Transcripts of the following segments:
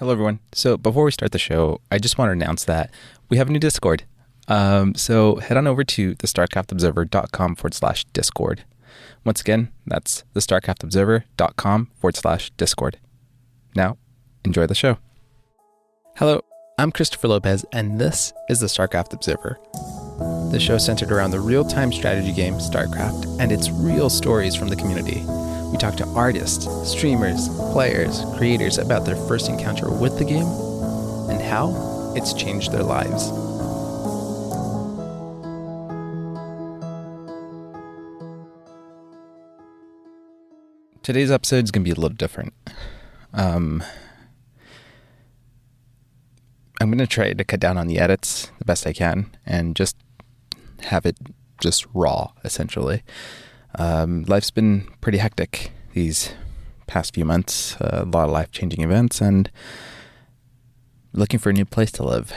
Hello, everyone. So before we start the show, I just want to announce that we have a new Discord. So head on over to thestarcraftobserver.com/Discord. Once again, that's thestarcraftobserver.com/Discord. Now, enjoy the show. Hello, I'm Christopher Lopez, and this is the StarCraft Observer. The show centered around the real-time strategy game StarCraft and its real stories from the community. We talk to artists, streamers, players, creators about their first encounter with the game and how it's changed their lives. Today's episode is going to be a little different. I'm going to try to cut down on the edits the best I can and just have it just raw, essentially. Life's been pretty hectic these past few months, a lot of life-changing events, and looking for a new place to live.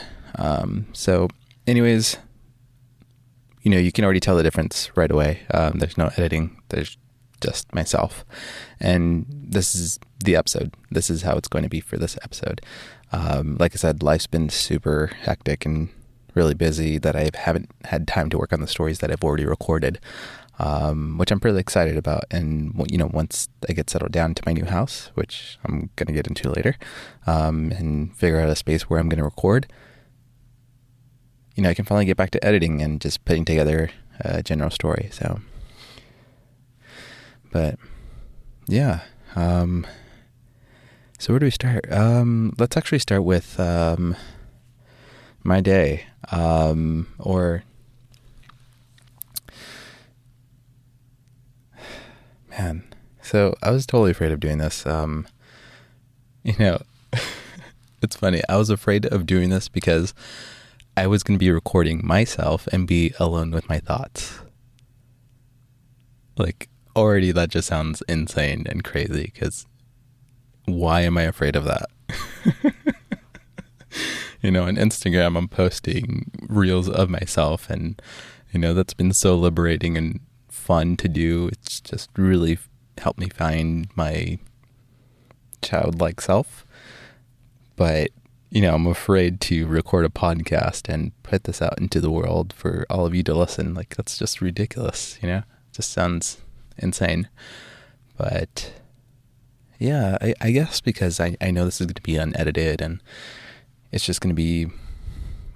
So anyways, you can already tell the difference right away. There's no editing. There's just myself. And this is the episode. This is how it's going to be for this episode. Like I said, life's been super hectic and really busy that I haven't had time to work on the stories that I've already recorded. Which I'm pretty excited about. And, once I get settled down to my new house, which I'm going to get into later, and figure out a space where I'm going to record, I can finally get back to editing and just putting together a general story. So where do we start? Let's actually start with, my day, Man, so I was totally afraid of doing this. It's funny. I was afraid of doing this because I was going to be recording myself and be alone with my thoughts. Like, already that just sounds insane and crazy because why am I afraid of that? On Instagram, I'm posting reels of myself and, that's been so liberating and fun to do. It's just really helped me find my childlike self. But, I'm afraid to record a podcast and put this out into the world for all of you to listen. Like, that's just ridiculous, It just sounds insane. But yeah, I guess because I know this is going to be unedited and it's just going to be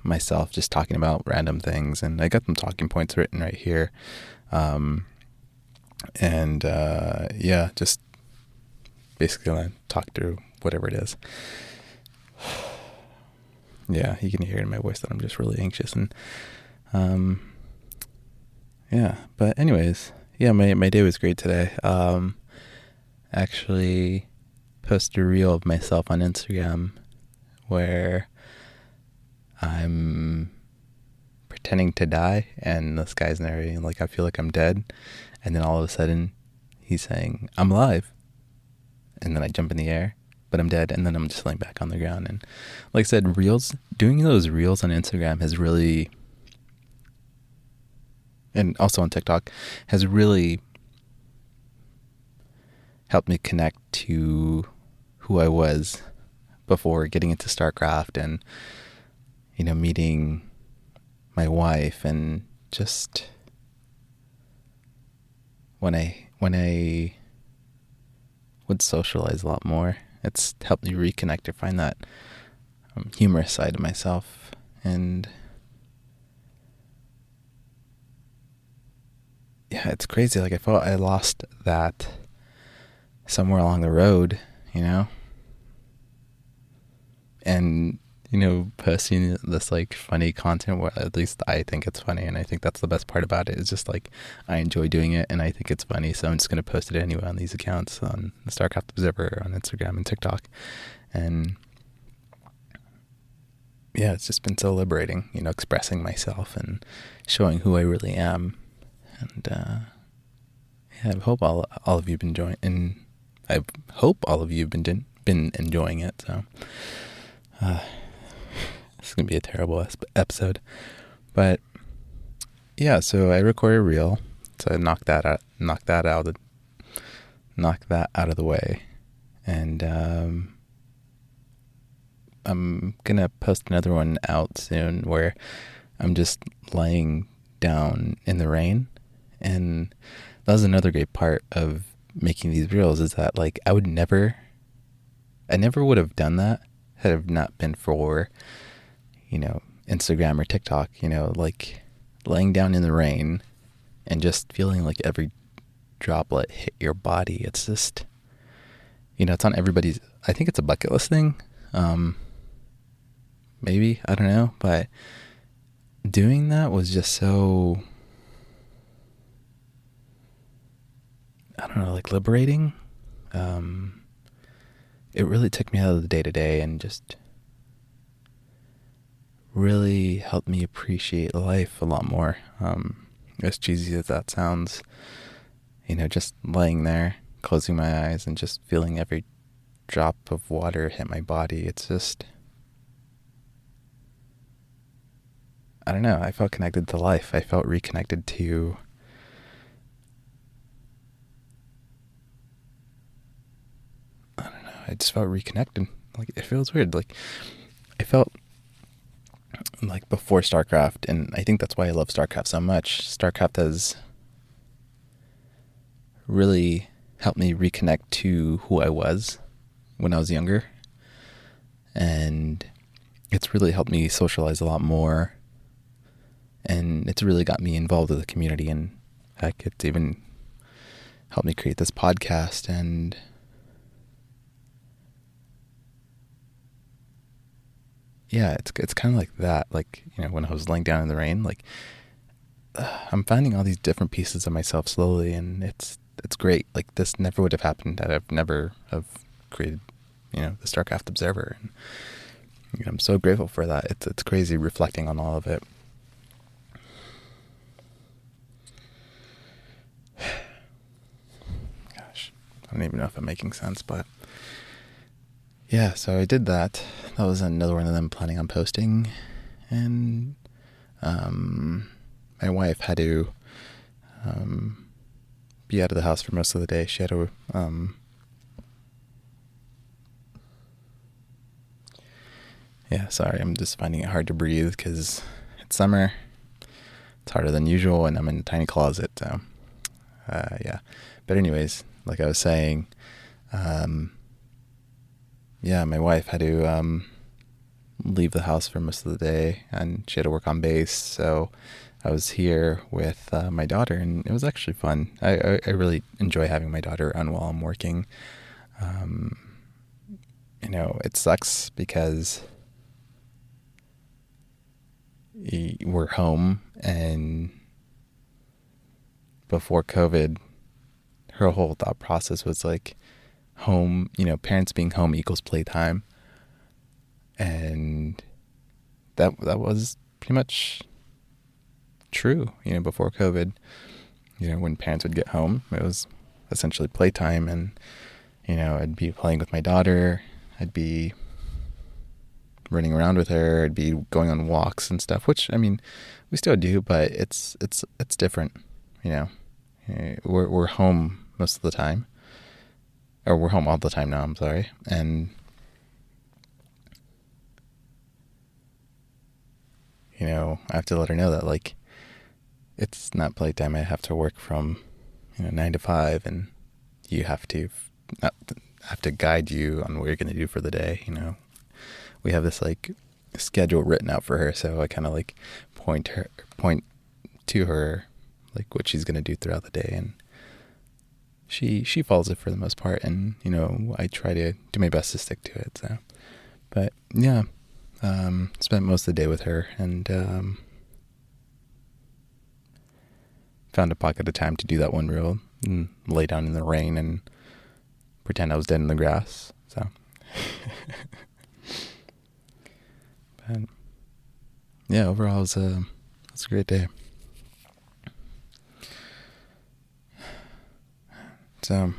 myself just talking about random things. And I got some talking points written right here. Just basically gonna talk through whatever it is. Yeah, you can hear in my voice that I'm just really anxious and, but anyways, my day was great today. Actually posted a reel of myself on Instagram where I'm pretending to die and this guy's narrating like I feel like I'm dead, and then all of a sudden he's saying I'm alive, and then I jump in the air but I'm dead, and then I'm just laying back on the ground. And like I said, doing those reels on Instagram has really, and also on TikTok, has really helped me connect to who I was before getting into StarCraft and meeting my wife, and just when I would socialize a lot more, it's helped me reconnect or find that humorous side of myself. And yeah, it's crazy. Like, I felt I lost that somewhere along the road, and posting this like funny content, where at least I think it's funny, and I think that's the best part about it. It's just like I enjoy doing it and I think it's funny, so I'm just going to post it anyway on these accounts, on the StarCraft Observer, on Instagram and TikTok. And yeah, it's just been so liberating, expressing myself and showing who I really am. And I hope all of you've been enjoying, and I hope all of you have been enjoying it. So it's gonna be a terrible episode, but yeah. So I recorded a reel, so I knocked that out of the way, and I'm gonna post another one out soon where I'm just laying down in the rain. And that was another great part of making these reels, is that like I never would have done that had it not been for, Instagram or TikTok, like laying down in the rain and just feeling like every droplet hit your body. It's just, it's on everybody's, I think it's a bucket list thing. Maybe, I don't know, but doing that was just so, I don't know, like liberating. It really took me out of the day-to-day and just really helped me appreciate life a lot more. As cheesy as that sounds, just laying there, closing my eyes and just feeling every drop of water hit my body. It's just, I don't know, I felt connected to life. I felt reconnected to I just felt reconnected. Like, it feels weird. Like, I felt like before StarCraft, and I think that's why I love StarCraft so much. StarCraft has really helped me reconnect to who I was when I was younger. And it's really helped me socialize a lot more. And it's really got me involved with the community. And heck, it's even helped me create this podcast. And yeah, it's kind of like that. Like, when I was laying down in the rain, like, I'm finding all these different pieces of myself slowly, and it's great. Like, this never would have happened had I've never have created, the StarCraft Observer. And I'm so grateful for that. It's crazy reflecting on all of it. Gosh, I don't even know if I'm making sense, but yeah, so I did that. That was another one of them planning on posting. And my wife had to be out of the house for most of the day. She had to sorry, I'm just finding it hard to breathe because it's summer. It's harder than usual, and I'm in a tiny closet. So yeah. But anyways, like I was saying, my wife had to leave the house for most of the day, and she had to work on base, so I was here with my daughter, and it was actually fun. I really enjoy having my daughter around while I'm working. It sucks because we're home, and before COVID, her whole thought process was like, home, parents being home equals playtime. And that was pretty much true, before COVID. When parents would get home, it was essentially playtime, and, I'd be playing with my daughter, I'd be running around with her, I'd be going on walks and stuff, which, we still do, but it's different, We're home most of the time. Or we're home all the time now, I'm sorry. And, I have to let her know that, like, it's not playtime. I have to work from, 9 to 5, and you have to guide you on what you're going to do for the day, We have this, like, schedule written out for her, so I kind of, like, point to her, like, what she's going to do throughout the day, and she follows it for the most part, and I try to do my best to stick to it. So, but yeah, spent most of the day with her, and found a pocket of time to do that one reel and lay down in the rain and pretend I was dead in the grass. So, but yeah, overall it was a great day. So,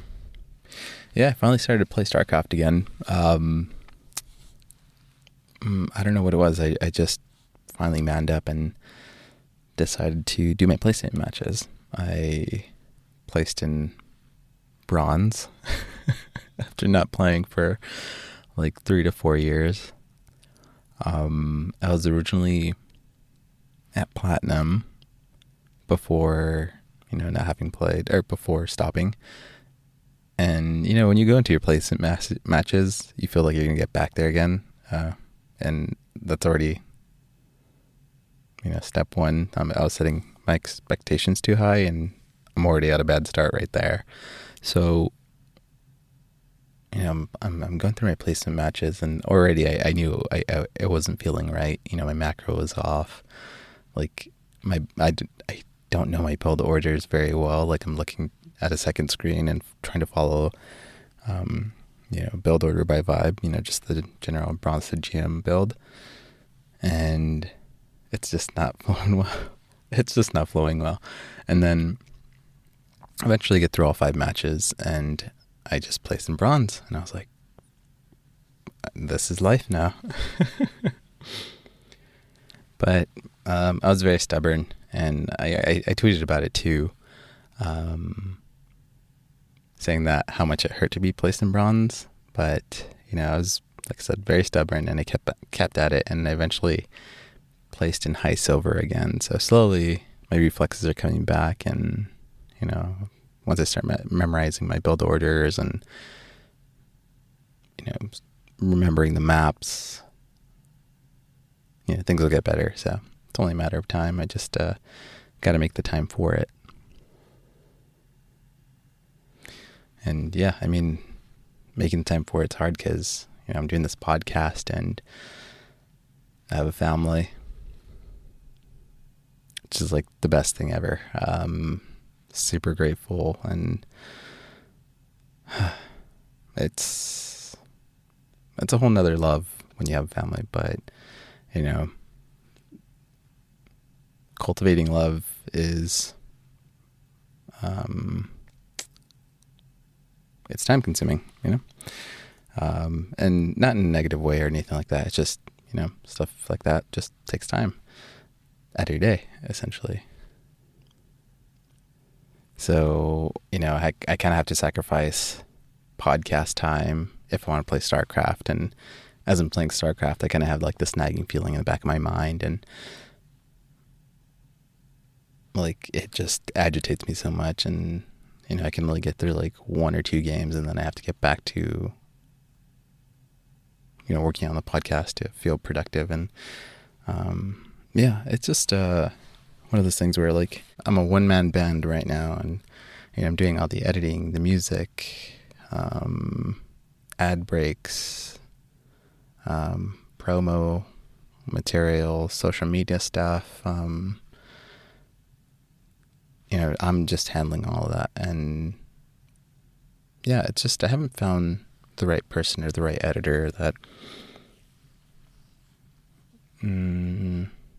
yeah, I finally started to play StarCraft again. I don't know what it was. I just finally manned up and decided to do my PlayStation matches. I placed in bronze after not playing for like 3 to 4 years. I was originally at Platinum before, not having played, or before stopping. And, when you go into your placement matches, you feel like you're going to get back there again. And that's already, step one. I was setting my expectations too high, and I'm already at a bad start right there. So, I'm going through my placement matches, and already I knew I wasn't feeling right. My macro was off. Like, I don't know my build orders very well. Like, I'm looking at a second screen and trying to follow, build order by vibe, just the general bronze to GM build. And it's just not flowing well. It's just not flowing well. And then eventually get through all 5 matches, and I just placed in bronze. And I was like, this is life now. But I was very stubborn, and I tweeted about it too, saying that how much it hurt to be placed in bronze. But I was, like I said, very stubborn, and I kept at it, and I eventually placed in high silver again. So slowly my reflexes are coming back, and once I start memorizing my build orders and remembering the maps, things will get better. So it's only a matter of time. I just got to make the time for it. And yeah, making time for it's hard because I'm doing this podcast, and I have a family, which is like the best thing ever. Super grateful, and it's a whole nother love when you have a family. But cultivating love is it's time consuming, and not in a negative way or anything like that. It's just, stuff like that just takes time out of your day, essentially. So, I kind of have to sacrifice podcast time if I want to play StarCraft. And as I'm playing StarCraft, I kind of have like this nagging feeling in the back of my mind, and like it just agitates me so much. And I can only get through like 1 or 2 games, and then I have to get back to working on the podcast to feel productive. And yeah, it's just one of those things where like I'm a one-man band right now, and I'm doing all the editing, the music, ad breaks, promo material, social media stuff. I'm just handling all of that. And yeah, it's just I haven't found the right person or the right editor that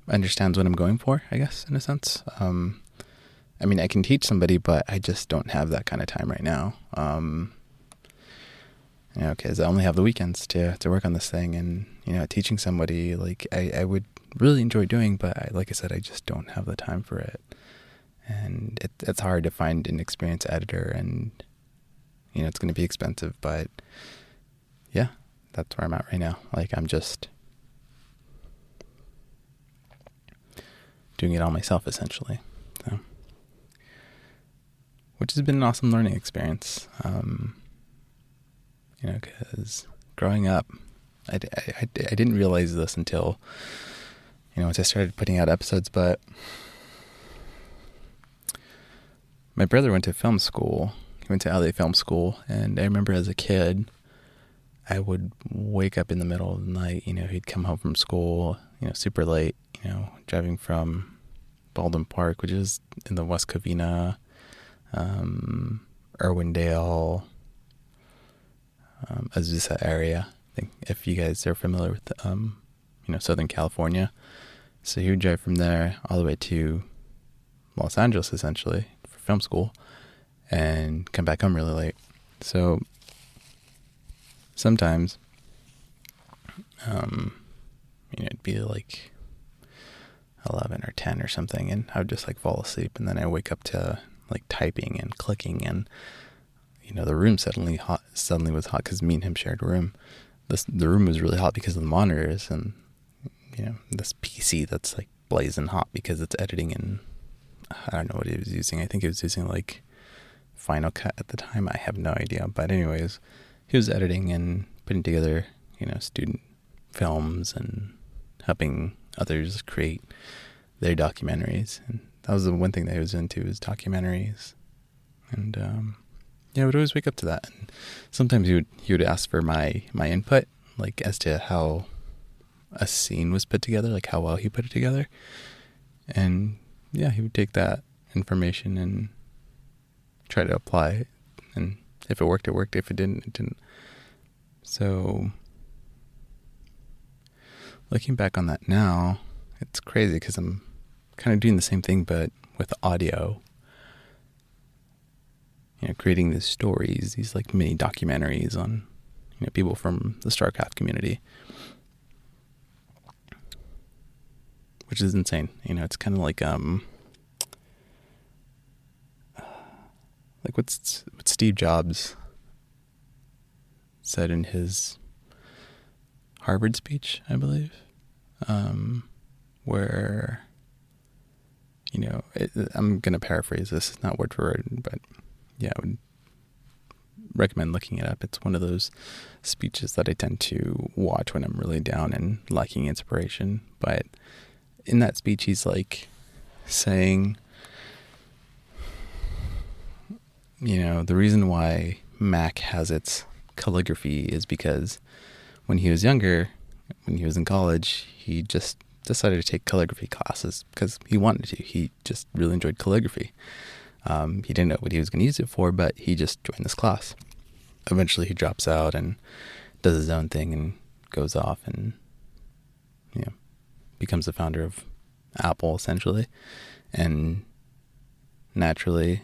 understands what I'm going for, I guess, in a sense. I can teach somebody, but I just don't have that kind of time right now. Because I only have the weekends to work on this thing. And, teaching somebody, like, I would really enjoy doing, but like I said, I just don't have the time for it. And it's hard to find an experienced editor, and, it's going to be expensive. But, yeah, that's where I'm at right now. Like, I'm just doing it all myself, essentially. So, which has been an awesome learning experience. Because growing up, I didn't realize this until, once I started putting out episodes, but my brother went to film school. He went to LA Film School, and I remember as a kid, I would wake up in the middle of the night. He'd come home from school, super late, driving from Baldwin Park, which is in the West Covina, Irwindale, Azusa area. I think if you guys are familiar with, Southern California. So he would drive from there all the way to Los Angeles, essentially, for film school, and come back home really late. So sometimes, it'd be like 11 or 10 or something, and I would just like fall asleep, and then I wake up to like typing and clicking, and the room suddenly was hot because me and him shared a room. The room was really hot because of the monitors, and this PC that's like blazing hot because it's editing in, I don't know what he was using. I think he was using like Final Cut at the time. I have no idea. But anyways, he was editing and putting together, student films and helping others create their documentaries. And that was the one thing that he was into, is documentaries. And I would always wake up to that. And sometimes he would ask for my input, like as to how a scene was put together, like how well he put it together. And yeah, he would take that information and try to apply it. And if it worked, it worked. If it didn't, it didn't. So looking back on that now, it's crazy because I'm kind of doing the same thing, but with audio. Creating these stories, these like mini documentaries on, people from the StarCraft community, which is insane. It's kind of like what Steve Jobs said in his Harvard speech, I believe, where, I'm going to paraphrase this, it's not word for word, but yeah, I would recommend looking it up. It's one of those speeches that I tend to watch when I'm really down and lacking inspiration. But in that speech, he's like saying, the reason why Mac has its calligraphy is because when he was younger, when he was in college, he just decided to take calligraphy classes because he wanted to. He just really enjoyed calligraphy. He didn't know what he was going to use it for, but he just joined this class. Eventually he drops out and does his own thing and goes off and, becomes the founder of Apple, essentially. And naturally,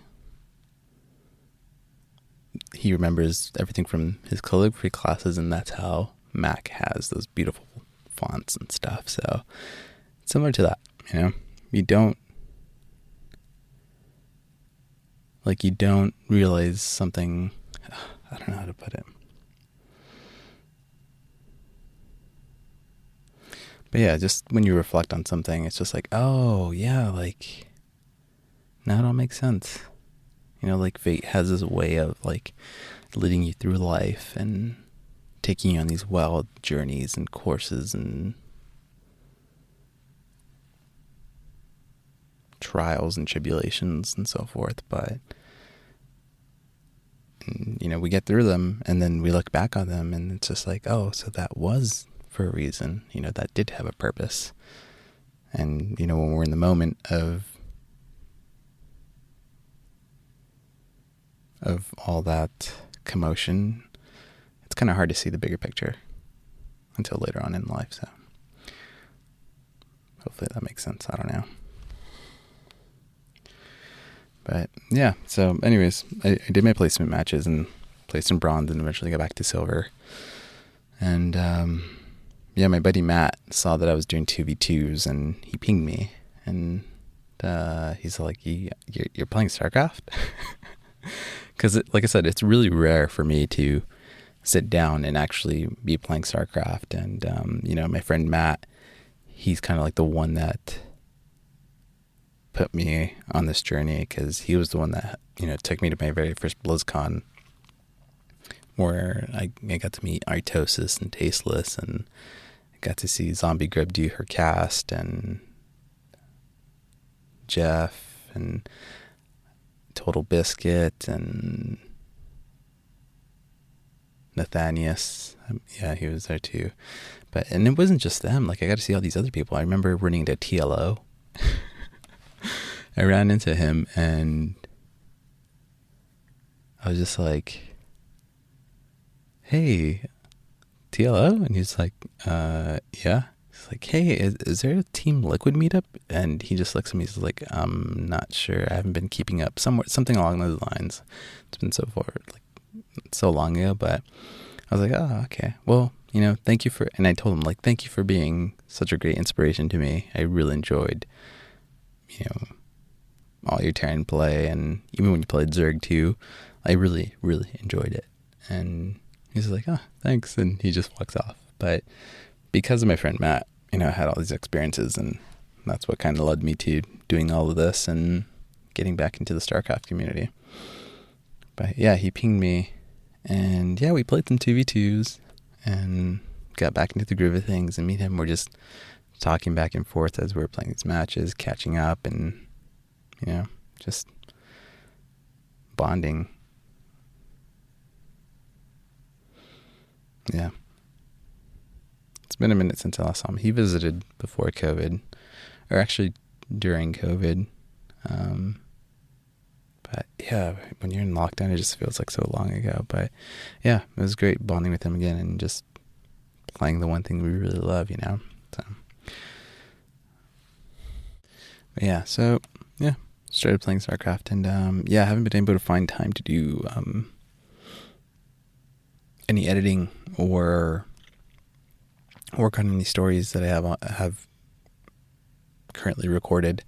he remembers everything from his calligraphy classes, and that's how Mac has those beautiful fonts and stuff. So similar to that, you don't realize something. I don't know how to put it. But yeah, just when you reflect on something, it's just like, oh yeah, like now it all makes sense. Like fate has this way of like leading you through life and taking you on these wild journeys and courses and trials and tribulations and so forth. But we get through them and then we look back on them and it's just like, oh, so that was for a reason. That did have a purpose. And when we're in the moment of all that commotion, it's kind of hard to see the bigger picture until later on in life. So hopefully that makes sense. I don't know. But yeah, so anyways, I did my placement matches and placed in bronze and eventually got back to silver. And my buddy Matt saw that I was doing 2v2s and he pinged me. And he's like, you're playing StarCraft? Because like I said, it's really rare for me to sit down and actually be playing StarCraft. And, my friend Matt, he's kind of like the one that put me on this journey, because he was the one that, took me to my very first BlizzCon, where I got to meet Artosis and Tasteless, and got to see Zombie Grub do her cast, and Jeff, and Total Biscuit, and Nathanius. Yeah, he was there too. And it wasn't just them. Like, I got to see all these other people. I remember running into TLO. I ran into him and I was just like, hey, TLO? And he's like, yeah. He's like, hey, is there a Team Liquid meetup? And he just looks at me, he's like, I'm not sure. I haven't been keeping up. Something along those lines. It's been so long ago, but I was like, oh, okay. Well, thank you for, and I told him, like, thank you for being such a great inspiration to me. I really enjoyed, all your Terran play, and even when you played Zerg too, I really, really enjoyed it. And he's like, oh, thanks. And he just walks off. But because of my friend Matt, I had all these experiences, and that's what kind of led me to doing all of this and getting back into the StarCraft community. But yeah, he pinged me, and yeah, we played some 2v2s and got back into the groove of things, and me and him were just talking back and forth as we were playing these matches, catching up, and just bonding. Yeah. It's been a minute since I last saw him. He visited before COVID, or actually during COVID. But yeah, when you're in lockdown, it just feels like so long ago. But yeah, it was great bonding with him again and just playing the one thing we really love, So, but yeah, started playing StarCraft, and I haven't been able to find time to do any editing or work on any stories that I have currently recorded.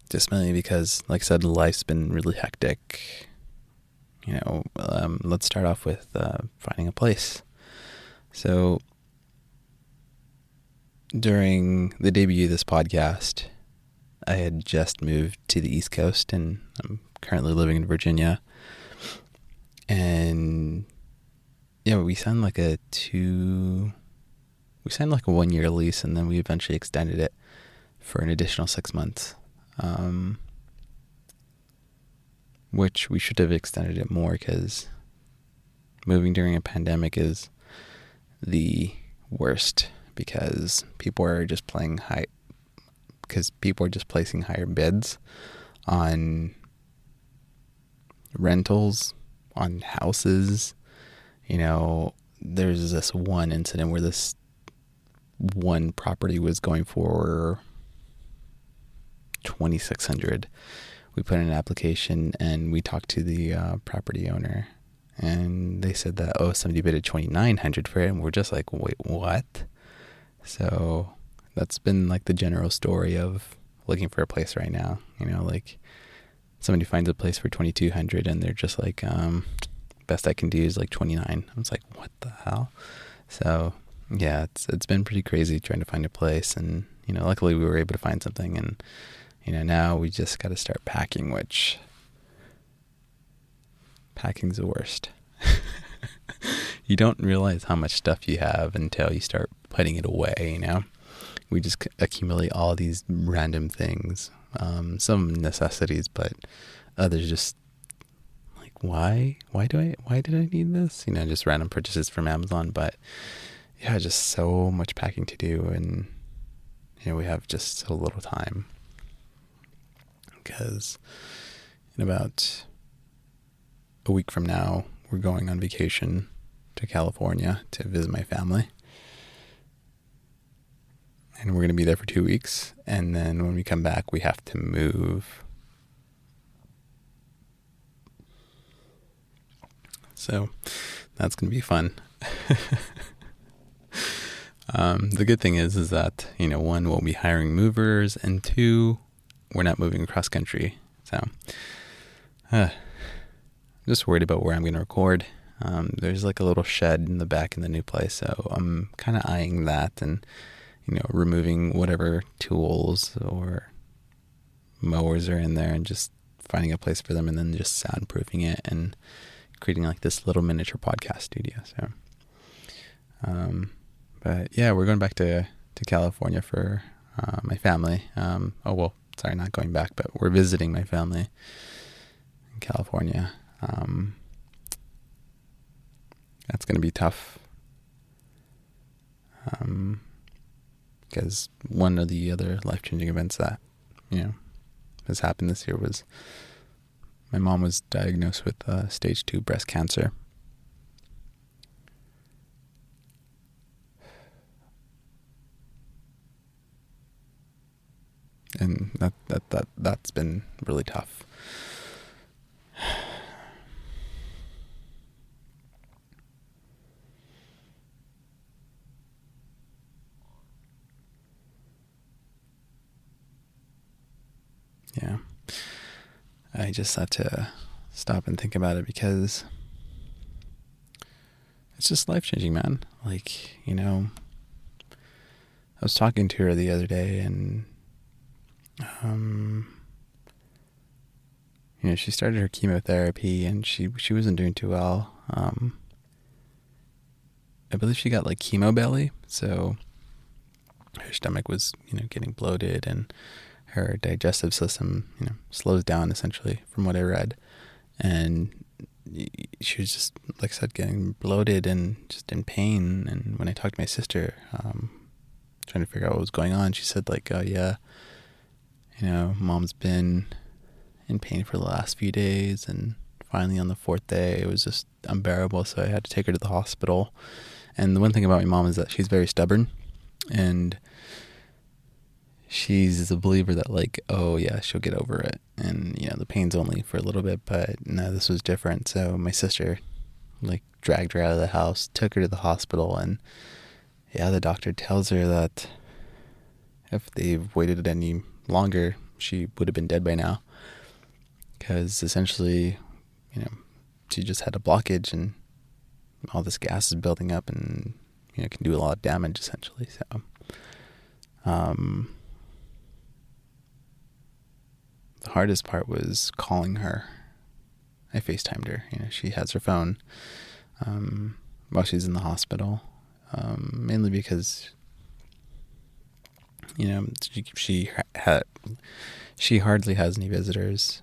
Just mainly because, like I said, life's been really hectic. Let's start off with finding a place. So during the debut of this podcast, I had just moved to the East Coast, and I'm currently living in Virginia. And we signed like a 1-year lease, and then we eventually extended it for an additional 6 months. Which we should have extended it more, because moving during a pandemic is the worst, because people are just placing higher bids on rentals, on houses. There's this one incident where this one property was going for $2,600. We put in an application, and we talked to the property owner, and they said that somebody bid at $2,900 for it, and we're just like, wait, what? So that's been like the general story of looking for a place right now. Like somebody finds a place for $2,200, and they're just like, best I can do is like $2,900. I was like, what the hell? So yeah, it's been pretty crazy trying to find a place, and luckily we were able to find something, and now we just got to start packing, which packing's the worst. You don't realize how much stuff you have until you start putting it away. We just accumulate all these random things, some necessities, but others just like, why did I need this? Just random purchases from Amazon. But yeah, just so much packing to do, and we have just so little time, because in about a week from now, we're going on vacation to California to visit my family. And we're going to be there for 2 weeks. And then when we come back, we have to move. So that's going to be fun. The good thing is that, one, we'll be hiring movers, and two, we're not moving across country. So I'm just worried about where I'm going to record. There's like a little shed in the back in the new place, so I'm kind of eyeing that, and removing whatever tools or mowers are in there, and just finding a place for them, and then just soundproofing it and creating like this little miniature podcast studio. So but yeah, we're going back to California for my family. Not going back, but we're visiting my family in California. That's going to be tough. Because one of the other life-changing events that, has happened this year was my mom was diagnosed with stage 2 breast cancer. And that's been really tough. Yeah. I just had to stop and think about it, because it's just life-changing, man. Like, was talking to her the other day, and she started her chemotherapy, and she wasn't doing too well. I believe she got like chemo belly, so her stomach was getting bloated, and her digestive system slows down essentially, from what I read. And she was just, like I said, getting bloated and just in pain. And when I talked to my sister, trying to figure out what was going on, she said like, oh yeah, mom's been in pain for the last few days, and finally on the fourth day it was just unbearable, so I had to take her to the hospital. And the one thing about my mom is that she's very stubborn, and she's a believer that like, oh yeah, she'll get over it, and the pain's only for a little bit. But no, this was different. So my sister like dragged her out of the house, took her to the hospital, and yeah, the doctor tells her that if they've waited any longer, she would have been dead by now, because essentially she just had a blockage, and all this gas is building up, and can do a lot of damage essentially. So the hardest part was calling her. I FaceTimed her. She has her phone while she's in the hospital, mainly because she hardly has any visitors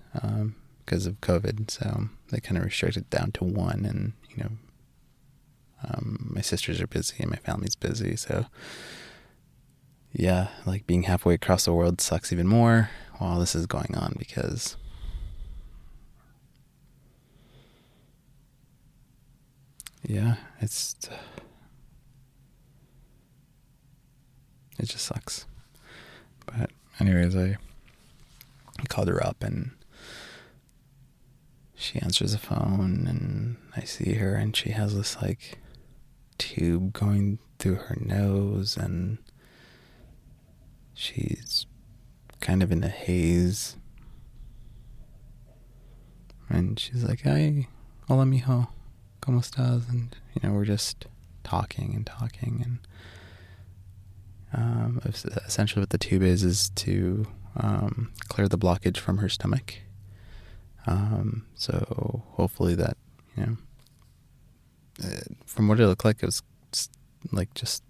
because of COVID, so they kind of restricted down to one. And my sisters are busy and my family's busy, so yeah, like being halfway across the world sucks even more while this is going on, because yeah, it just sucks. But anyways, I called her up, and she answers the phone, and I see her, and she has this like tube going through her nose, and she's kind of in a haze, and she's like, "Ay, hola mijo, ¿cómo estás?" And we're just talking, and essentially what the tube is to clear the blockage from her stomach. So hopefully that, from what it looked like, it was just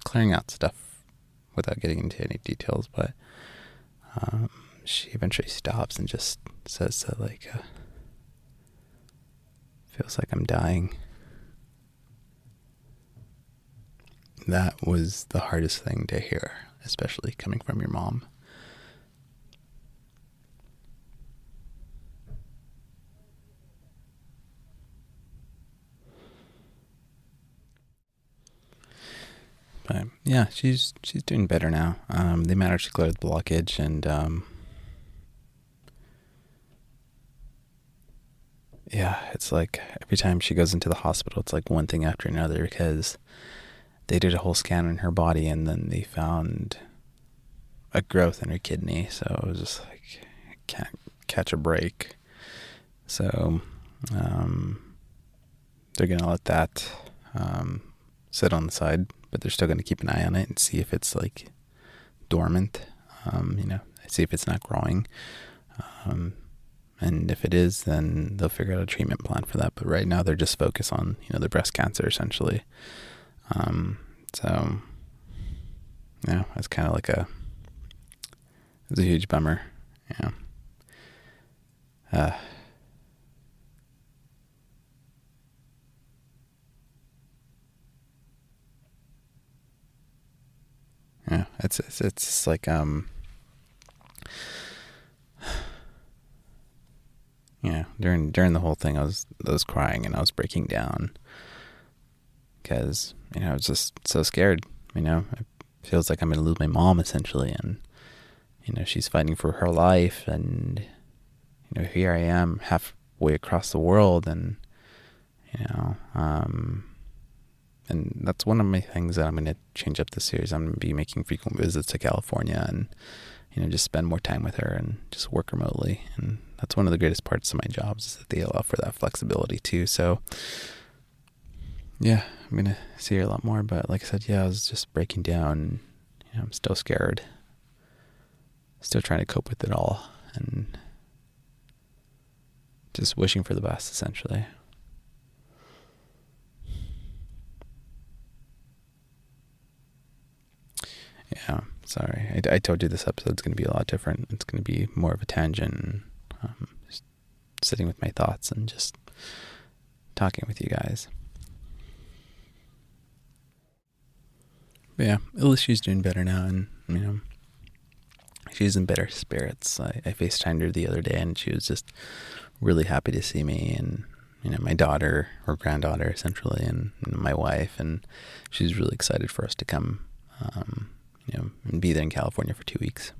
clearing out stuff without getting into any details. But she eventually stops and just says that like, feels like I'm dying. That was the hardest thing to hear, especially coming from your mom. But yeah, she's doing better now. They managed to clear the blockage, and yeah, it's like every time she goes into the hospital, it's like one thing after another, because they did a whole scan in her body, and then they found a growth in her kidney. So it was just like, I can't catch a break. So they're gonna let that sit on the side, but they're still gonna keep an eye on it and see if it's like dormant. See if it's not growing. And if it is, then they'll figure out a treatment plan for that. But right now they're just focused on, the breast cancer essentially. So yeah, it's kind of like it's a huge bummer. Yeah. Yeah, it's like during the whole thing I was crying, and I was breaking down, because I was just so scared. It feels like I'm gonna lose my mom essentially, and she's fighting for her life, and here I am halfway across the world, and and that's one of my things that I'm going to change up this series. I'm going to be making frequent visits to California, and just spend more time with her and just work remotely. And that's one of the greatest parts of my jobs, is that they allow for that flexibility too. So yeah, I'm going to see her a lot more. But like I said, yeah, I was just breaking down. I'm still scared, still trying to cope with it all, and just wishing for the best, essentially. Yeah, sorry. I told you this episode's going to be a lot different. It's going to be more of a tangent, just sitting with my thoughts and just talking with you guys. But yeah, at least she's doing better now, and she's in better spirits. I FaceTimed her the other day, and she was just really happy to see me, and my daughter or granddaughter essentially, and my wife, and she's really excited for us to come, and be there in California for 2 weeks.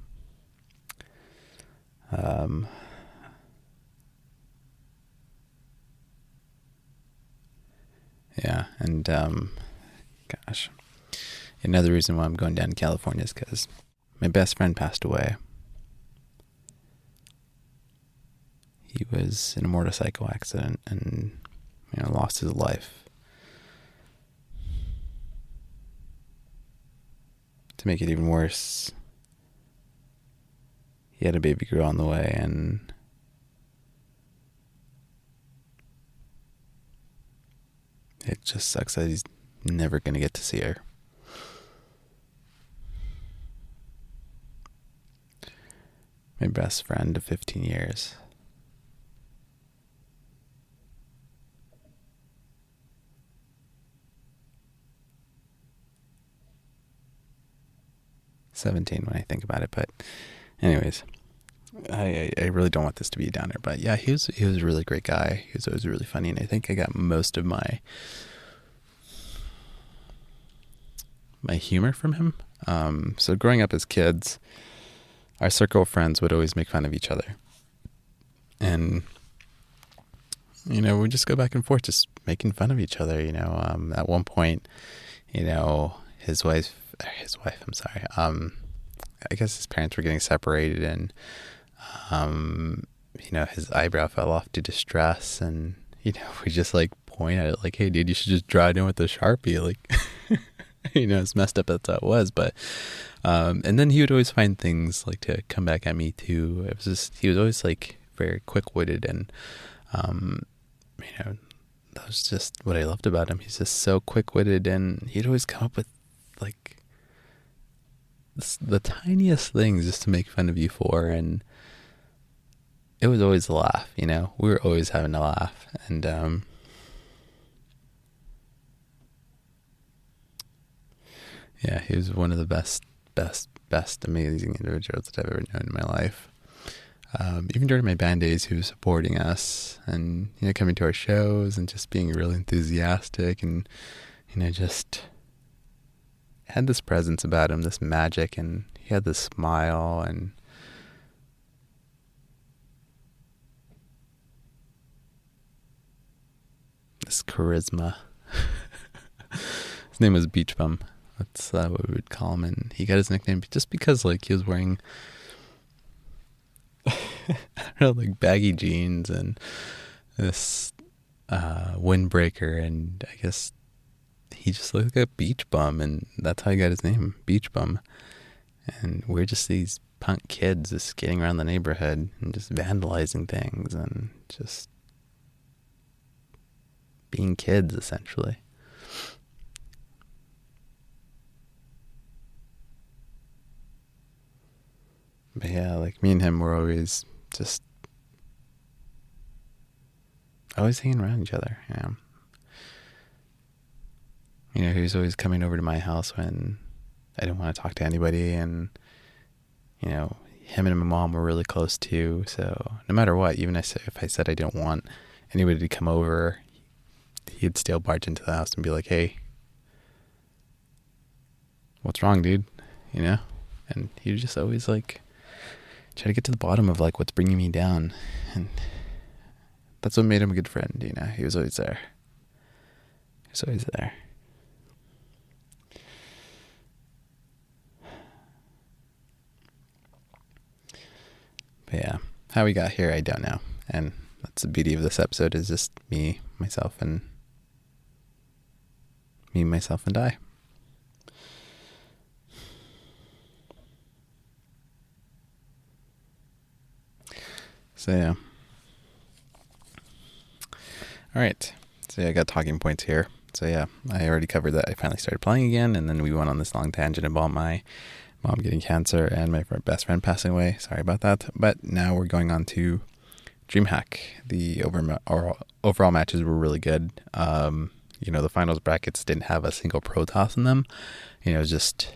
Yeah, and gosh. Another reason why I'm going down to California is because my best friend passed away. He was in a motorcycle accident and lost his life. To make it even worse, he had a baby girl on the way, and it just sucks that he's never going to get to see her. My best friend of 15 years. $17 when I think about it, but anyways, I really don't want this to be a downer, but yeah, he was a really great guy. He was always really funny, and I think I got most of my humor from him. So growing up as kids, our circle of friends would always make fun of each other. And, we'd just go back and forth, just making fun of each other, At one point, his wife, I'm sorry. I guess his parents were getting separated, and, his eyebrow fell off due to stress. And, we just point at it like, hey, dude, you should just draw it in with a Sharpie. It's messed up as that was, but and then he would always find things to come back at me too. He was always very quick-witted, and that was just what I loved about him. He's just so quick-witted, and he'd always come up with the tiniest things just to make fun of you for, and it was always a laugh. We were always having a laugh, and yeah, he was one of the best, amazing individuals that I've ever known in my life. Even during my band days, he was supporting us and, coming to our shows and just being really enthusiastic, and, just had this presence about him, this magic, and he had this smile and this charisma. His name was Beach Bum. That's what we would call him, and he got his nickname just because he was wearing baggy jeans and this windbreaker, and I guess he just looked like a beach bum, and that's how he got his name, Beach Bum. And we're just these punk kids just skating around the neighborhood and just vandalizing things and just being kids, essentially. But yeah, me and him were always hanging around each other. He was always coming over to my house when I didn't want to talk to anybody, and him and my mom were really close too. So no matter what, even if I said I didn't want anybody to come over, he'd still barge into the house and be like, "Hey, what's wrong, dude?" And he was just always try to get to the bottom of what's bringing me down, and that's what made him a good friend. He was always there. But yeah, how we got here, I don't know. And that's the beauty of this episode, is just me, myself, and I. So yeah. All right. So yeah, I got talking points here. So yeah, I already covered that. I finally started playing again, and then we went on this long tangent about my mom getting cancer and my best friend passing away. Sorry about that. But now we're going on to Dreamhack. The overall matches were really good. The finals brackets didn't have a single Protoss in them. It was just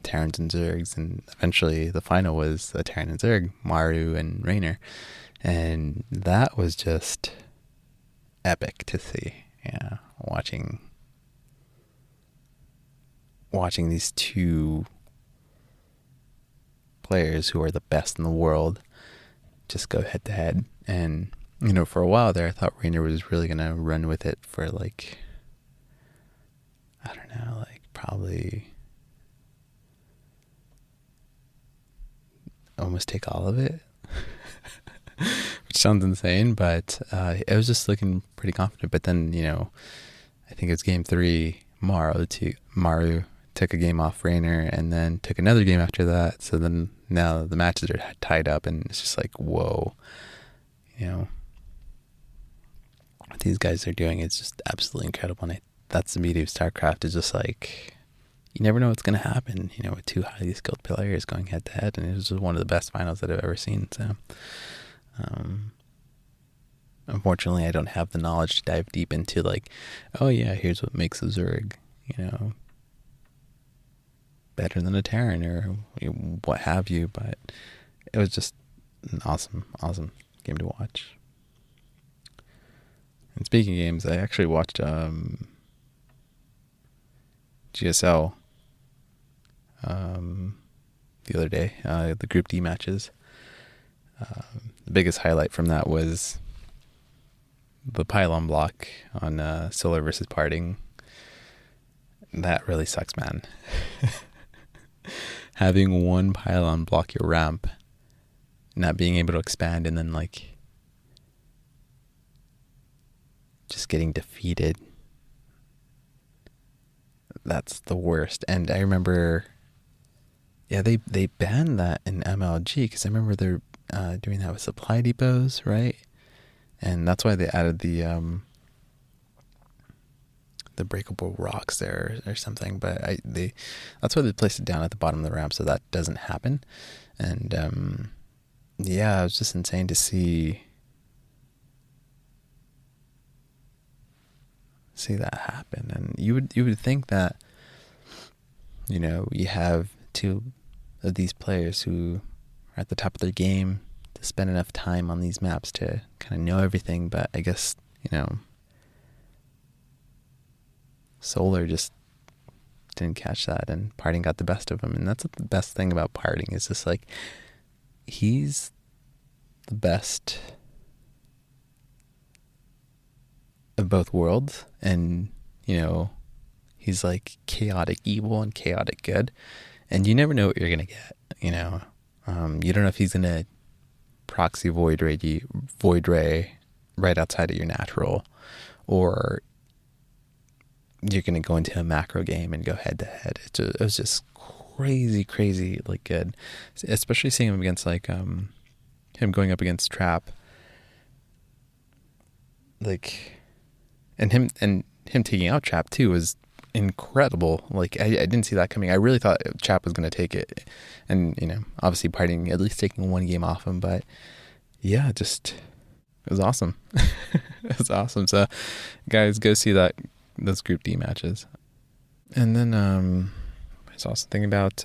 Terrans and Zergs, and eventually the final was a Terran and Zerg, Maru and Raynor. And that was just epic to see. Yeah, watching these two players who are the best in the world just go head to head. And for a while there, I thought Raynor was really gonna run with it for probably almost take all of it. Which sounds insane, but it was just looking pretty confident. But then, I think it was game 3, Maru took a game off Raynor and then took another game after that. So then now the matches are tied up, and it's just like, whoa, what these guys are doing is just absolutely incredible. And that's the beauty of StarCraft, is just like, you never know what's going to happen, with two highly skilled players going head to head. And it was just one of the best finals that I've ever seen. So, unfortunately, I don't have the knowledge to dive deep into here's what makes a Zerg, better than a Terran or what have you. But it was just an awesome game to watch. And speaking of games, I actually watched GSL the other day, the Group D matches. The biggest highlight from that was the pylon block on Solar versus Parting. That really sucks, man. Having one pylon block your ramp, not being able to expand, and then just getting defeated. That's the worst. And I remember, they banned that in MLG, because I remember they're doing that with supply depots, right? And that's why they added the breakable rocks there or something. But that's why they placed it down at the bottom of the ramp, so that doesn't happen. And it was just insane to see that happen. And you would think that you have two of these players who are at the top of their game to spend enough time on these maps to kind of know everything, but I guess Solar just didn't catch that, and Parting got the best of him. And that's the best thing about Parting, is just he's the best of both worlds. And he's chaotic evil and chaotic good, and you never know what you're gonna get. You don't know if he's gonna proxy void ray right outside of your natural, or you're gonna go into a macro game and go head to head. It was just crazy good, especially seeing him against him going up against Trap, and him taking out Trap too was incredible. I didn't see that coming. I really thought Trap was going to take it, and obviously Parting at least taking one game off him. But yeah, it was awesome. It was awesome. So guys, go see those Group D matches. And then I was also thinking about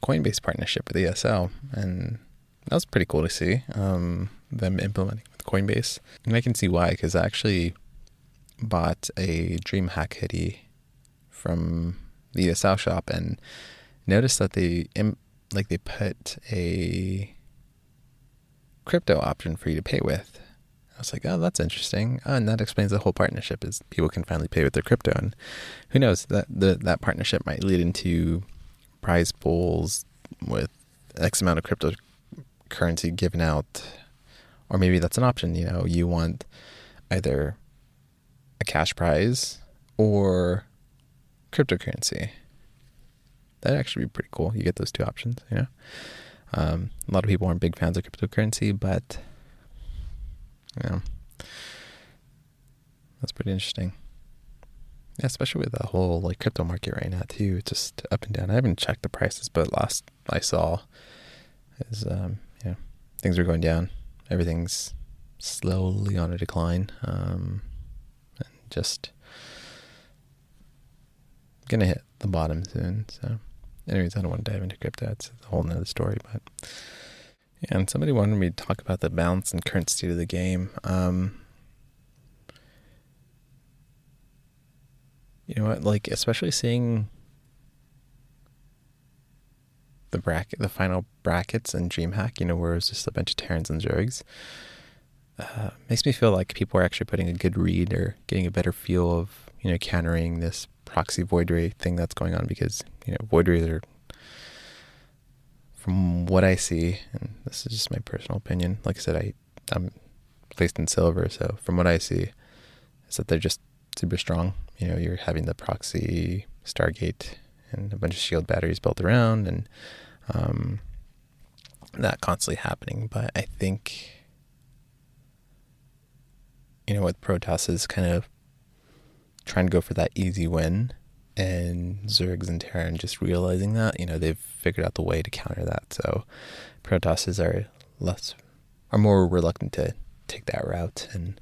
Coinbase partnership with ESL, and that was pretty cool to see them implementing with Coinbase. And I can see why, because I actually bought a Dreamhack hoodie from the ESL shop and noticed that they put a crypto option for you to pay with. I was like, oh, that's interesting. Oh, and that explains the whole partnership, is people can finally pay with their crypto. And who knows, that partnership might lead into prize pools with X amount of cryptocurrency given out. Or maybe that's an option. You want either a cash prize or cryptocurrency. That'd actually be pretty cool. You get those two options, A lot of people aren't big fans of cryptocurrency, but yeah, that's pretty interesting. Yeah, especially with the whole like crypto market right now too. It's just up and down. I haven't checked the prices, but last I saw is things are going down. Everything's slowly on a decline. And just gonna hit the bottom soon. So anyways, I don't want to dive into crypto. It's a whole nother story, but yeah, and somebody wanted me to talk about the balance and current state of the game. You know what, like especially seeing the final brackets in Dreamhack, where it's just a bunch of Terrans and Zergs, makes me feel like people are actually putting a good read or getting a better feel of, countering this proxy void ray thing that's going on, because, void rays are, from what I see, and this is just my personal opinion, like I said, I'm placed in silver, so from what I see, is that they're just super strong. You're having the proxy Stargate and a bunch of shield batteries built around, and that constantly happening. But I think, with Protoss is kind of trying to go for that easy win, and Zergs and Terran just realizing that, they've figured out the way to counter that. So Protosses are more reluctant to take that route and,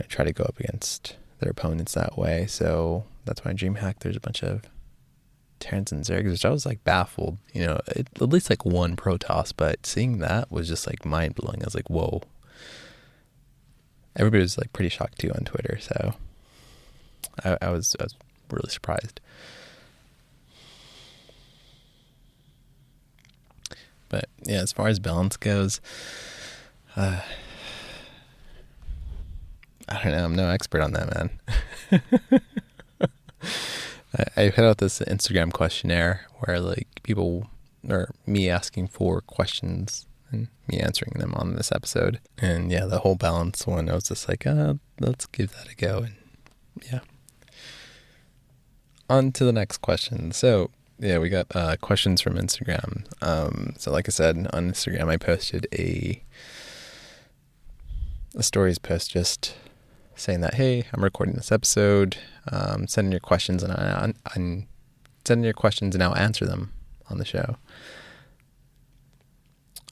try to go up against their opponents that way. So that's why in Dreamhack there's a bunch of Terrans and Zergs, which I was like baffled, at least like one Protoss, but seeing that was just like mind blowing. I was like, whoa. Everybody was like pretty shocked too on Twitter, so I was really surprised. But yeah, as far as balance goes, I don't know. I'm no expert on that, man. I put out this Instagram questionnaire where like people, or me asking for questions and me answering them on this episode. And yeah, the whole balance one, I was just like, let's give that a go. And yeah. On to the next question. So yeah, we got questions from Instagram. So like I said, on Instagram, I posted a stories post just saying that, hey, I'm recording this episode. Send in your questions, and I'll answer them on the show.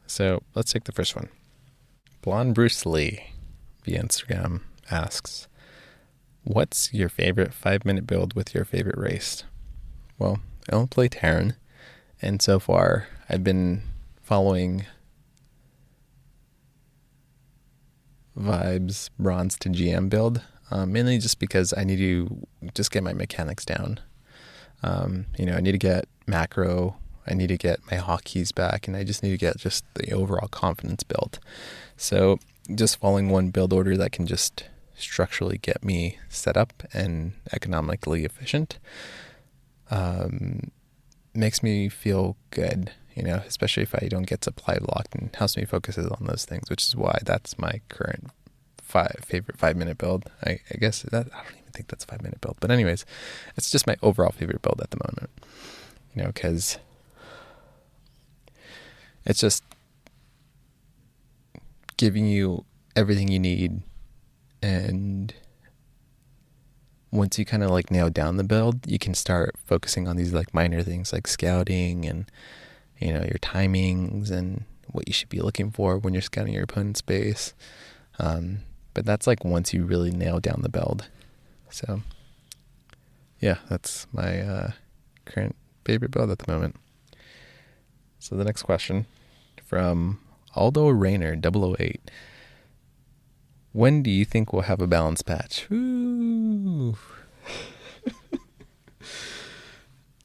So let's take the first one. Blonde Bruce Lee via Instagram asks, what's your favorite 5-minute build with your favorite race? Well, I don't play Terran, and so far I've been following Vibes Bronze to GM build, mainly just because I need to just get my mechanics down. I need to get macro, I need to get my hotkeys back, and I just need to get just the overall confidence built. So just following one build order that can just structurally get me set up and economically efficient makes me feel good, especially if I don't get supply locked, and helps me focus on those things, which is why that's my current favorite 5-minute build. I guess that, I don't even think that's a 5-minute build, but anyways, it's just my overall favorite build at the moment, because it's just giving you everything you need. And once you kind of like nail down the build, you can start focusing on these like minor things like scouting and, your timings and what you should be looking for when you're scouting your opponent's base. But that's like once you really nail down the build. So yeah, that's my current favorite build at the moment. So the next question from Aldo Rayner 008. When do you think we'll have a balance patch? Ooh.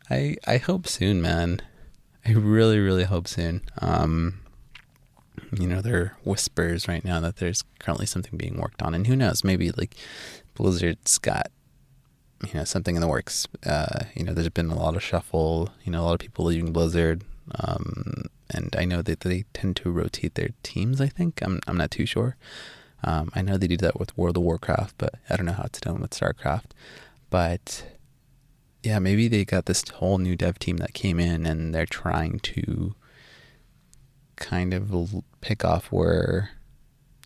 I hope soon, man. I really, really hope soon. There are whispers right now that there's currently something being worked on, and who knows, maybe like Blizzard's got, something in the works. There's been a lot of shuffle, a lot of people leaving Blizzard. And I know that they tend to rotate their teams, I think. I'm not too sure. I know they do that with World of Warcraft, but I don't know how it's done with StarCraft. But yeah, maybe they got this whole new dev team that came in, and they're trying to kind of pick off where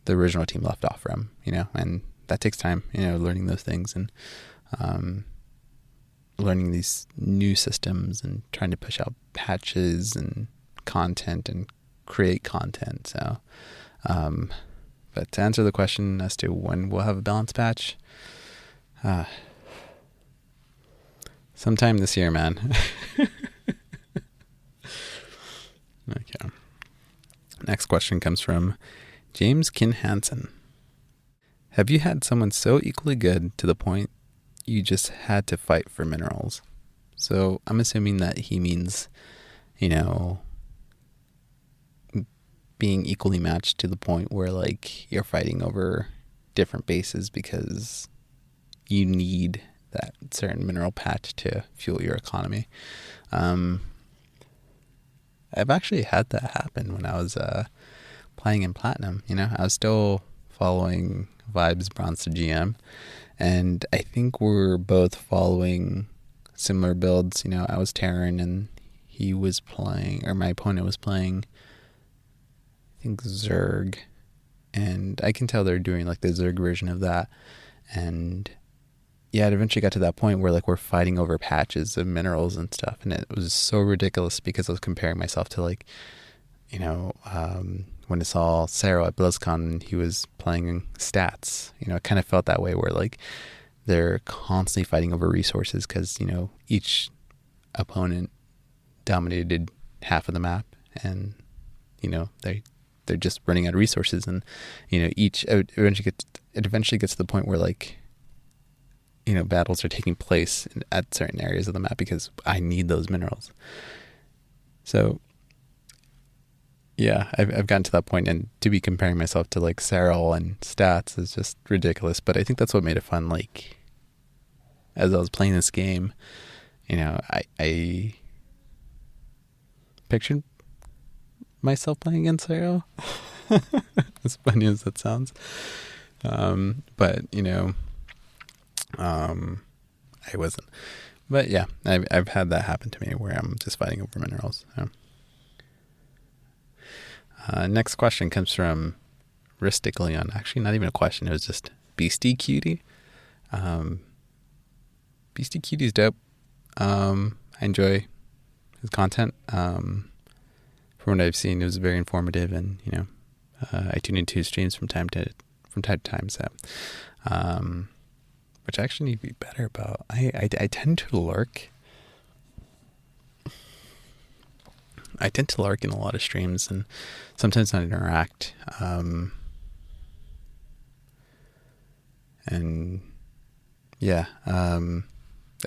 the original team left off from, and that takes time, learning those things and learning these new systems and trying to push out patches and content and create content. So, but to answer the question as to when we'll have a balance patch, sometime this year, man. Okay. Next question comes from James Kin Hansen. Have you had someone so equally good to the point you just had to fight for minerals? So I'm assuming that he means, being equally matched to the point where like you're fighting over different bases because you need that certain mineral patch to fuel your economy. I've actually had that happen when I was playing in Platinum. I was still following Vibes Bronze to GM, and I think we're both following similar builds. I was Terran and he was playing, or my opponent was playing, I think Zerg, and I can tell they're doing like the Zerg version of that. And yeah, it eventually got to that point where like we're fighting over patches of minerals and stuff, and it was so ridiculous because I was comparing myself to like, when I saw Sarah at BlizzCon and he was playing stats, it kind of felt that way where like they're constantly fighting over resources because each opponent dominated half of the map, and they're just running out of resources, and each it eventually gets to the point where like battles are taking place at certain areas of the map because I need those minerals. So yeah, I've gotten to that point, and to be comparing myself to like Sarah and stats is just ridiculous. But I think that's what made it fun. Like as I was playing this game, I pictured myself playing against Sarah. As funny as that sounds. But I wasn't. But yeah, I've had that happen to me where I'm just fighting over minerals. So. Next question comes from Ristic Leon. Actually, not even a question. It was just Beastie Cutie. Beastie Cutie's dope. I enjoy his content. From what I've seen, it was very informative, and I tune into his streams from time to time. So, which I actually need to be better about. I tend to lurk. I tend to lurk in a lot of streams and sometimes not interact. And yeah, I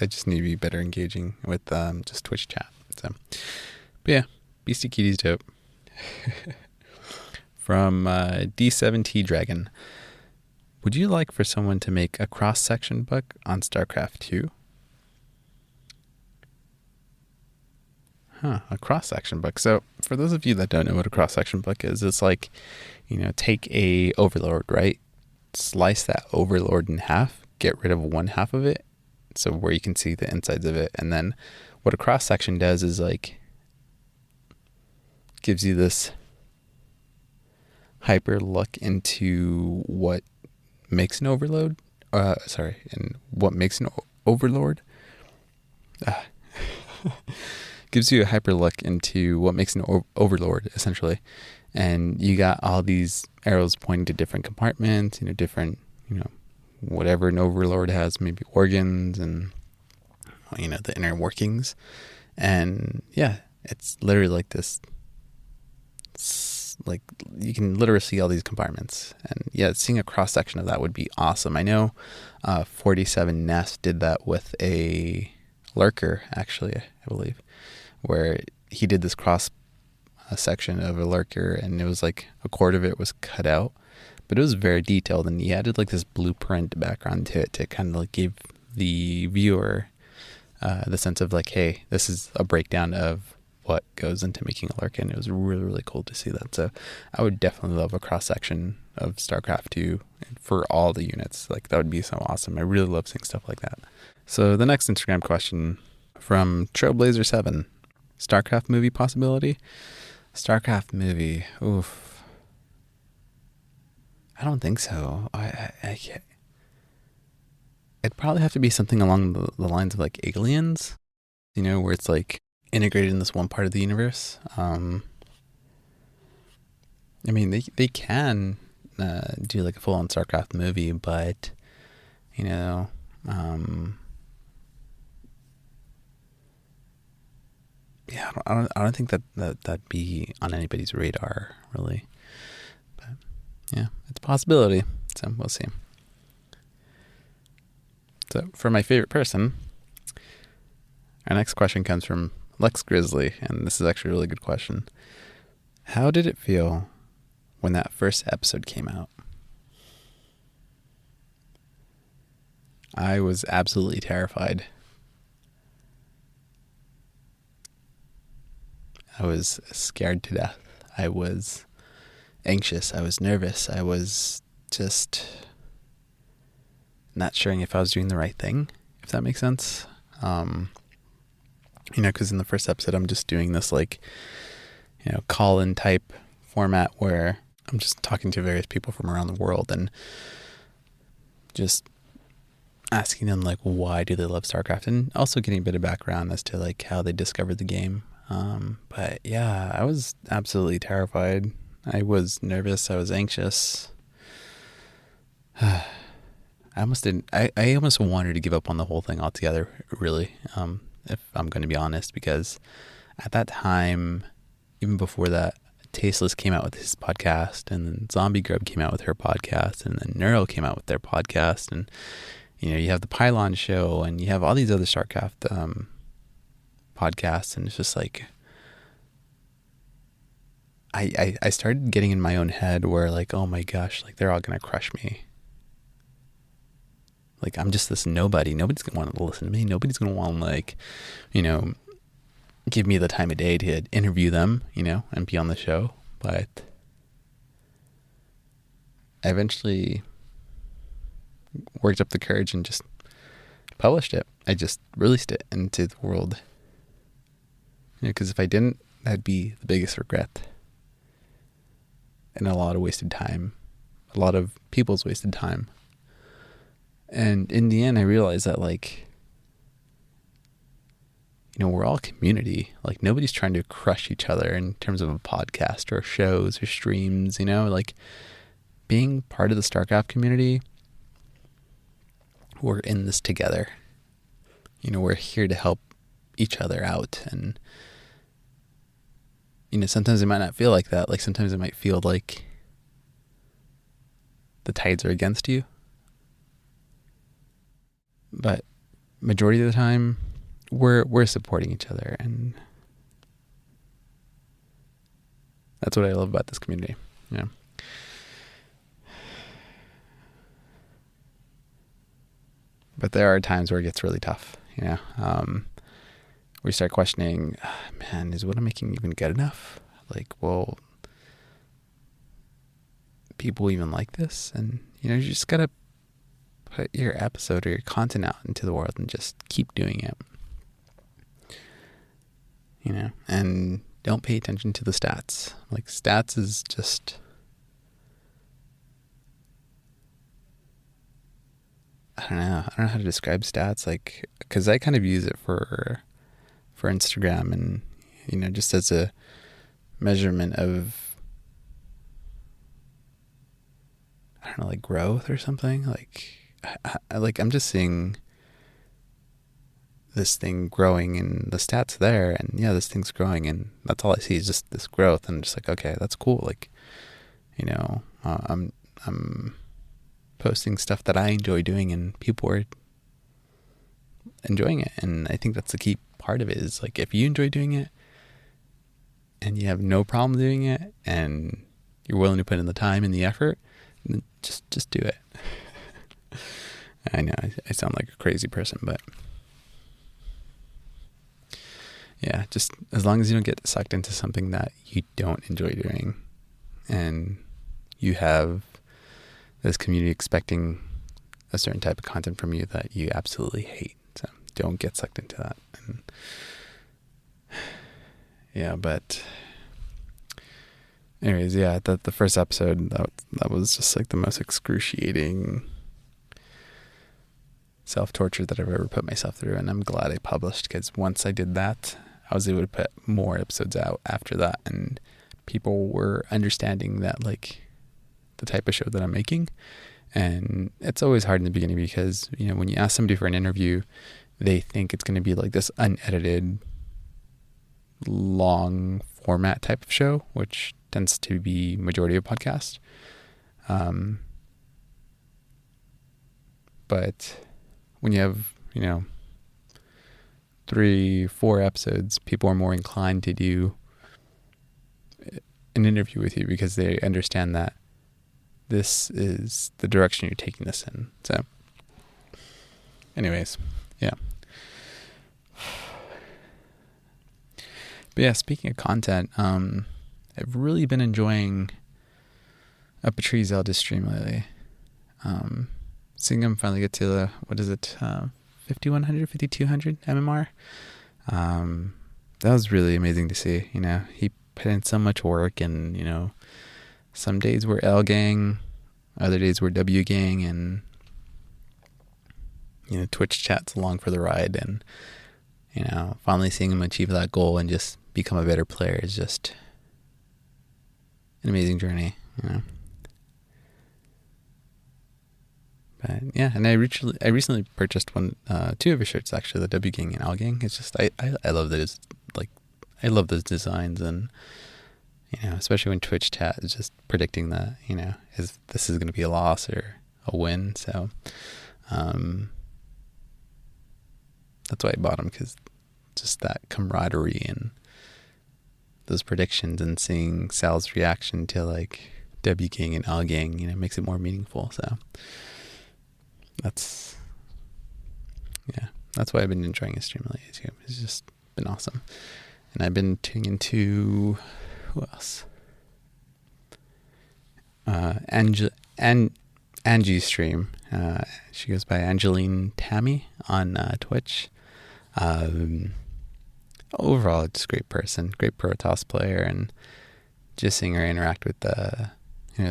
just need to be better engaging with just Twitch chat. So, but yeah, Beastie Kitty's dope. From D7T Dragon. Would you like for someone to make a cross-section book on StarCraft 2? A cross-section book. So for those of you that don't know what a cross-section book is, it's like, take a overlord, right? Slice that overlord in half, get rid of one half of it, so where you can see the insides of it. And then what a cross-section does is like gives you this hyper look into what makes an overload. And what makes an overlord. Gives you a hyper look into what makes an overlord, essentially. And you got all these arrows pointing to different compartments, different, whatever an overlord has, maybe organs and, the inner workings. And yeah, it's literally like this. It's like you can literally see all these compartments. And yeah, seeing a cross section of that would be awesome. I know 47 Nest did that with a lurker, actually, I believe, where he did this cross section of a lurker, and it was like a quarter of it was cut out, but it was very detailed, and he added like this blueprint background to it to kind of like give the viewer the sense of like, hey, this is a breakdown of what goes into making a lurker, and it was really, really cool to see that. So I would definitely love a cross section of StarCraft 2 for all the units. Like that would be so awesome. I really love seeing stuff like that. So the next Instagram question from Trailblazer7, StarCraft movie possibility. StarCraft movie. Oof. I don't think so. I can't. It'd probably have to be something along the lines of like Aliens, where it's like integrated in this one part of the universe. I mean, they can do like a full on StarCraft movie, but yeah, I don't think that'd be on anybody's radar really. But yeah, it's a possibility. So we'll see. So for my favorite person, our next question comes from Lex Grizzly, and this is actually a really good question. How did it feel when that first episode came out? I was absolutely terrified. I was scared to death. I was anxious. I was nervous. I was just not sure if I was doing the right thing, if that makes sense. Because in the first episode, I'm just doing this call-in type format where I'm just talking to various people from around the world and just asking them why do they love StarCraft, and also getting a bit of background as to how they discovered the game. But yeah, I was absolutely terrified. I was nervous. I was anxious. I almost wanted to give up on the whole thing altogether, really, if I'm going to be honest, because at that time, even before that, Tasteless came out with his podcast, and then Zombie Grub came out with her podcast, and then Neuro came out with their podcast, and you have the Pylon Show, and you have all these other StarCraft podcasts, and it's just I started getting in my own head where oh my gosh, they're all gonna crush me. I'm just this nobody. Nobody's gonna want to listen to me. Nobody's gonna want to give me the time of day to interview them, and be on the show. But I eventually worked up the courage and just published it. I just released it into the world. Because if I didn't, that'd be the biggest regret. And a lot of wasted time. A lot of people's wasted time. And in the end, I realized that we're all community. Nobody's trying to crush each other in terms of a podcast or shows or streams, being part of the StarCraft community, we're in this together. We're here to help each other out. And, sometimes it might not feel like that. Sometimes it might feel like the tides are against you. But majority of the time, we're supporting each other, and that's what I love about this community. Yeah. But there are times where it gets really tough. We start questioning, man, is what I'm making even good enough? Will people even like this? And you just gotta put your episode or your content out into the world and just keep doing it. And don't pay attention to the stats. Stats is just, I don't know how to describe stats, because I kind of use it for Instagram, and just as a measurement of, I don't know, growth or something. I'm just seeing this thing growing, and the stats there, and yeah, this thing's growing, and that's all I see is just this growth, and I'm just okay, that's cool. I'm posting stuff that I enjoy doing, and people are enjoying it, and I think that's the key part of it is if you enjoy doing it, and you have no problem doing it, and you're willing to put in the time and the effort, then just do it. I know I sound like a crazy person, but yeah, just as long as you don't get sucked into something that you don't enjoy doing, and you have this community expecting a certain type of content from you that you absolutely hate. So don't get sucked into that. And yeah, but Anyways, yeah, the first episode, that was just like the most excruciating self-torture that I've ever put myself through, and I'm glad I published, because once I did that, I was able to put more episodes out after that, and people were understanding that, like, the type of show that I'm making. And it's always hard in the beginning because, you know, when you ask somebody for an interview, they think it's going to be like this unedited, long format type of show, which tends to be majority of podcasts. But when you have, you know, 3-4 episodes, people are more inclined to do an interview with you because they understand that this is the direction you're taking this in. So anyways, yeah. But yeah, speaking of content, I've really been enjoying a Patrice Zelda stream lately. Seeing him finally get to the, 5100, 5200 MMR. That was really amazing to see. You know, he put in so much work, and, you know, some days we're L gang, other days we're W gang, and, you know, Twitch chat's along for the ride, and, you know, finally seeing him achieve that goal and just become a better player is just an amazing journey, you know. But yeah, and I recently purchased two of his shirts, actually, the W gang and L gang. It's just I love those, like, I love those designs, and, you know, especially when Twitch chat is just predicting that, you know, this is going to be a loss or a win. So that's why I bought them, because just that camaraderie and those predictions, and seeing Sal's reaction to, like, W gang and L gang, you know, makes it more meaningful. So that's why I've been enjoying his stream lately too. It's just been awesome. And I've been tuning into, who else? Angie's stream. She goes by Angeline Tammy on Twitch. Overall, just a great person, great Protoss player, and just seeing her interact with the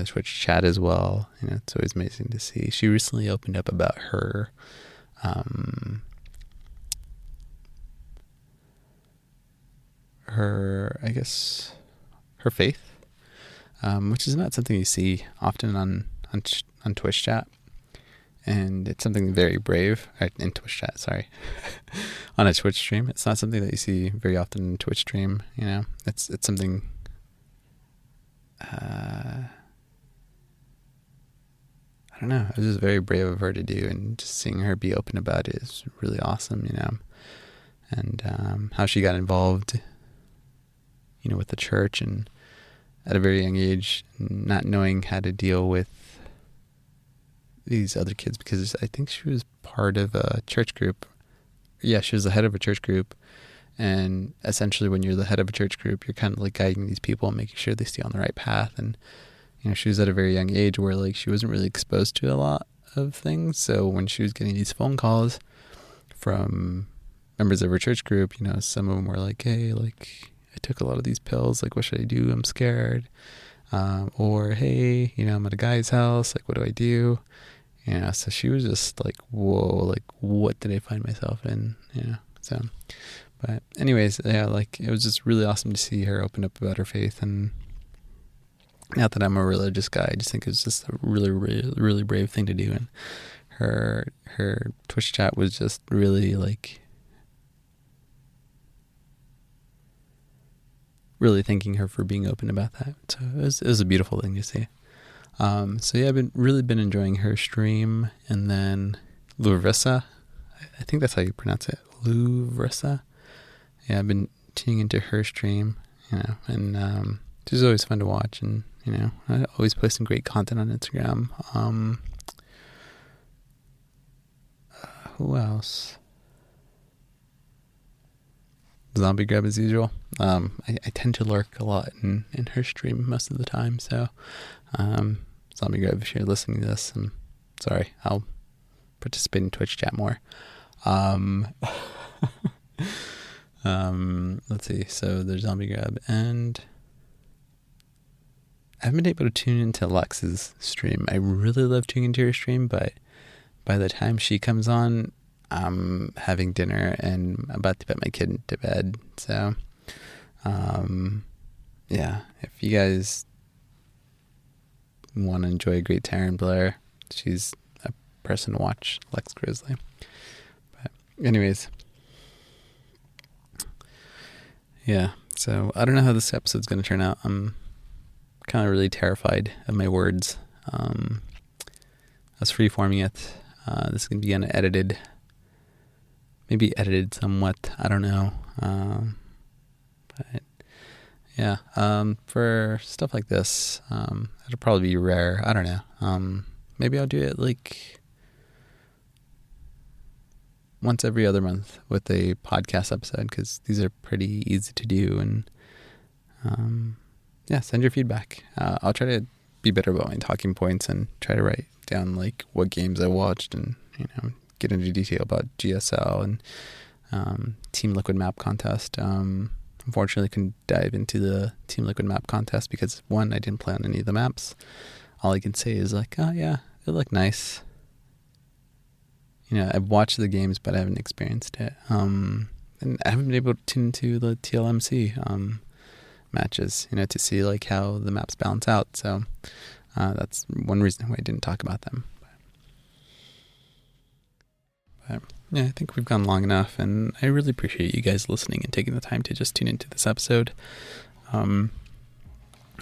Twitch chat as well. You know, it's always amazing to see. She recently opened up about her her faith, which is not something you see often on Twitch chat, and it's something very brave in Twitch chat. Sorry, on a Twitch stream, it's not something that you see very often in Twitch stream. You know, it's something. I don't know. It was just very brave of her to do, and just seeing her be open about it is really awesome. You know, and how she got involved, you know, with the church, and at a very young age, not knowing how to deal with these other kids, because I think she was part of a church group. Yeah, she was the head of a church group, and essentially when you're the head of a church group, you're kind of like guiding these people and making sure they stay on the right path. And, you know, she was at a very young age where, like, she wasn't really exposed to a lot of things. So when she was getting these phone calls from members of her church group, you know, some of them were like, hey, like, I took a lot of these pills, like, what should I do? I'm scared. Or, hey, you know, I'm at a guy's house, like, what do I do? You know, so she was just like, whoa, like, what did I find myself in? You know, so, but anyways, yeah, like, it was just really awesome to see her open up about her faith. And not that I'm a religious guy, I just think it's just a really, really, really brave thing to do. And her Twitch chat was just really, like, really thanking her for being open about that. So it was a beautiful thing to see. So yeah, I've really been enjoying her stream. And then Larissa, I think that's how you pronounce it, Larissa. Yeah, I've been tuning into her stream, you know, and she's always fun to watch. And, you know, I always post some great content on Instagram. Who else? Zombie Grub as usual. I tend to lurk a lot in her stream most of the time, so Zombie Grub, if you're listening to this, I'm sorry, I'll participate in Twitch chat more. Let's see, so there's Zombie Grub, and haven't been able to tune into Lex's stream. I really love tuning into her stream, but by the time she comes on, I'm having dinner and I'm about to put my kid to bed. So, yeah, if you guys want to enjoy a great Taryn Blair, she's a person to watch, Lex Grizzly. But anyways, yeah, so I don't know how this episode's going to turn out. I'm kind of really terrified of my words. I was freeforming it. This is going to be unedited, maybe edited somewhat. I don't know. But yeah, for stuff like this, it'll probably be rare. I don't know. Maybe I'll do it like once every other month with a podcast episode, because these are pretty easy to do. And yeah, send your feedback. I'll try to be better about my talking points and try to write down like what games I watched and, you know, get into detail about GSL and Team Liquid map contest. Unfortunately, couldn't dive into the Team Liquid map contest because, one, I didn't play on any of the maps. All I can say is like, oh yeah, it looked nice. You know, I've watched the games, but I haven't experienced it. And I haven't been able to tune into the TLMC matches, you know, to see like how the maps balance out. So that's one reason why I didn't talk about them. But yeah, I think we've gone long enough, and I really appreciate you guys listening and taking the time to just tune into this episode. And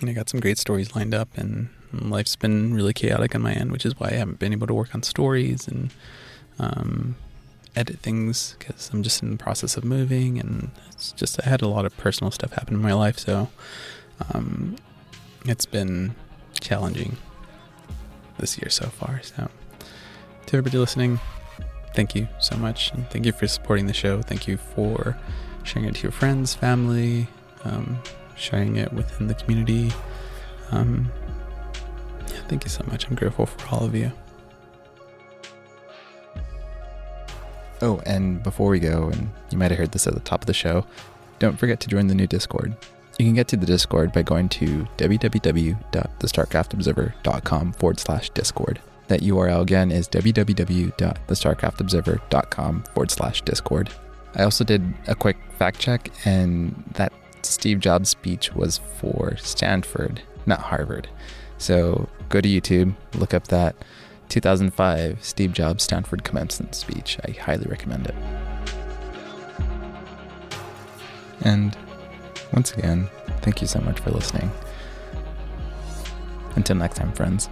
I got some great stories lined up, and life's been really chaotic on my end, which is why I haven't been able to work on stories and edit things, because I'm just in the process of moving, and it's just, I had a lot of personal stuff happen in my life, so it's been challenging this year so far. So to everybody listening, thank you so much, and thank you for supporting the show. Thank you for sharing it to your friends, family, sharing it within the community. Yeah, thank you so much. I'm grateful for all of you. Oh, and before we go, and you might have heard this at the top of the show, don't forget to join the new Discord. You can get to the Discord by going to www.thestarcraftobserver.com/Discord. That URL again is www.thestarcraftobserver.com/Discord. I also did a quick fact check, and that Steve Jobs speech was for Stanford, not Harvard. So go to YouTube, look up that 2005 Steve Jobs Stanford commencement speech. I highly recommend it. And once again, thank you so much for listening. Until next time, friends.